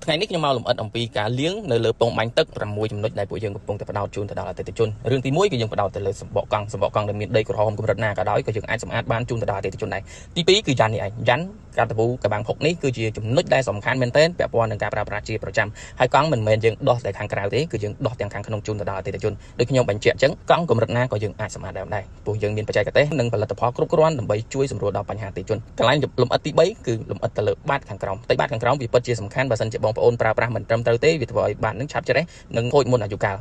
ថ្ងៃនេះខ្ញុំមកលំអិតអំពីការលាងនៅលើពងបាញ់ទឹក6ចំណុចដែលពួកយើងកំពុងតែបដោតជូនទៅដល់អតិថិជនរឿងទី1គឺយើងបដោតទៅលើសម្បកកង់ដែលមានដីក្រហមកម្រិតណាក៏ដោយក៏យើងអាចសម្អាតបានជូនទៅដល់អតិថិជនដែរទី2គឺយ៉ាន់នេះឯងយ៉ាន់កាតាប៊ូកបាំងផុកនេះគឺជាចំណុចដែលសំខាន់មែនទែនពាក់ព័ន្ធនឹងការប្រើប្រាស់ជាប្រចាំហើយកង់មិនមែនយើងដោះតែខាងក្រៅទេគឺយើងដោះទាំងខាងក្នុងជូនទៅដល់អតិថិជនដូចខ្ញុំបញ្ជាក់អញ្ចឹងកង់កម្រិតណាក៏យើងអាចសម្អាតដែរព្រោះយើងមានបច្ចេកទេសនិងផលិតផលគ្រប់គ្រាន់ដើម្បីជួយសម្រួលដល់បញ្ហាអតិថិជនកន្លែងលំអិតទី3គឺលំអិតទៅលើបាតខាងក្រោមផ្ទៃបាតខាងក្រោមវាពិតជាសំខាន់បើសិនជាបងប្អូនប្រើប្រាស់មិនត្រឹមត្រូវទេវាធ្វើឲ្យបាតនឹងឆាប់ច្រេះនិងខូចមុនអាយុកាល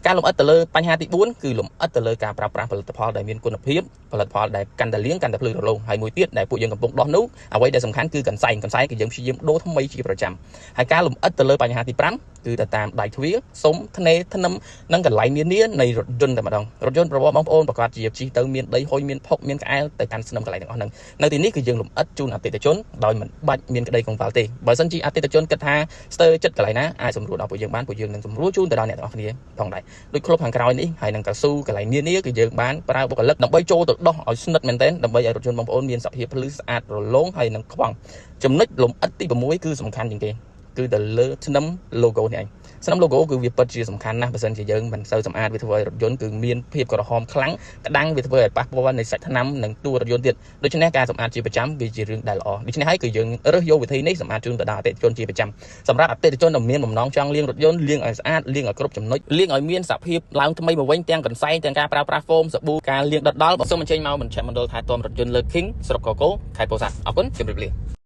ការលំអិតទៅលើបញ្ហាទី4គឺលំអិតទៅលើការប្រើប្រាស់ផលិតផលដែលមានគុណភាពផលិតផលដែលកាន់តែលាងកាន់តែភ្លឺរលោងហើយមួយទៀតដែលពួកយើងកំពុងដោះនោះអ្វីដែលសំខាន់គឺកន្សែងគឺយើងព្យាយាមដូរថ្មីជាប្រចាំហើយការលំអិតទៅលើបញ្ហាទី5គឺទៅតាមដៃទ្វារសុំធ្នេធ្នឹមនិងកន្លែងនានានៃរថយន្តតែម្ដងរថយន្តរបស់បងប្អូនប្រកាសជាជិះទៅមានដីហុយមានផុកមានក្អែលទៅកាន់ស្នឹមកន្លែងទាំងអស់ហ្នឹងនៅទីនេះគឺយើងលំអិតជូនអតិថិជនដោយមិនបាច់មានក្តីកង្វល់ទេបើសិនជាអតិថិជនគិតថាស្ទើរចិត្តកន្លែងណាអាចសម្រួលដល់ពួកយើងបានពួកយើងនឹងសម្រួលជូនទៅដល់អ្នកទាំងអស់គ្នាផងដែរដូចគ្លុបខាងក្រោយនេះហើយនឹងកៅស៊ូកន្លែងនានាគឺយើងបានប្រើបុគ្គលិកដើម្បីចូលទៅដោះឲ្យស្និទ្ធមែនទែនដើម្បីឲ្យរថយន្តបងប្អូនមានសភាពភ្លឺស្អាតរលោងហើយនឹងខ្វង់ចំណុចលំអិតទី6គឺសំខាន់ជាងគេគឺទៅលើស្នឹម logo នេះឯងស្នឹម logo គឺវាពិតជាសំខាន់ណាស់បើសិនជាយើងមិនសូវសម្អាតវាធ្វើឲ្យរថយន្តគឺមានភាពក្រហមខ្លាំងក្តាំងវាធ្វើឲ្យប៉ះពាល់នៃសាច់ថ្នាំនិងតួរថយន្តទៀតដូច្នេះការសម្អាតជាប្រចាំវាជារឿងដែលល្អដូច្នេះហើយគឺយើងរើសយកវិធីនេះសម្អាតជូនទៅដល់អតិថិជនជាប្រចាំសម្រាប់អតិថិជនដែលមានបំណងចង់លាងរថយន្តលាងឲ្យស្អាតលាងឲ្យគ្រប់ចំណុចលាងឲ្យមានសភាពឡើងថ្មីមកវិញទាំងកន្សែងទាំងការប្រើប្រាស់ហ្វូមសាប៊ូការលាងដិតដល់សូមអញ្ជើញមកមជ្ឈមណ្ឌលថែទាំរថយន្តលើ King ស្រុកកកូខេត្តពោធិ៍សាត់អរគុណជម្រាបលា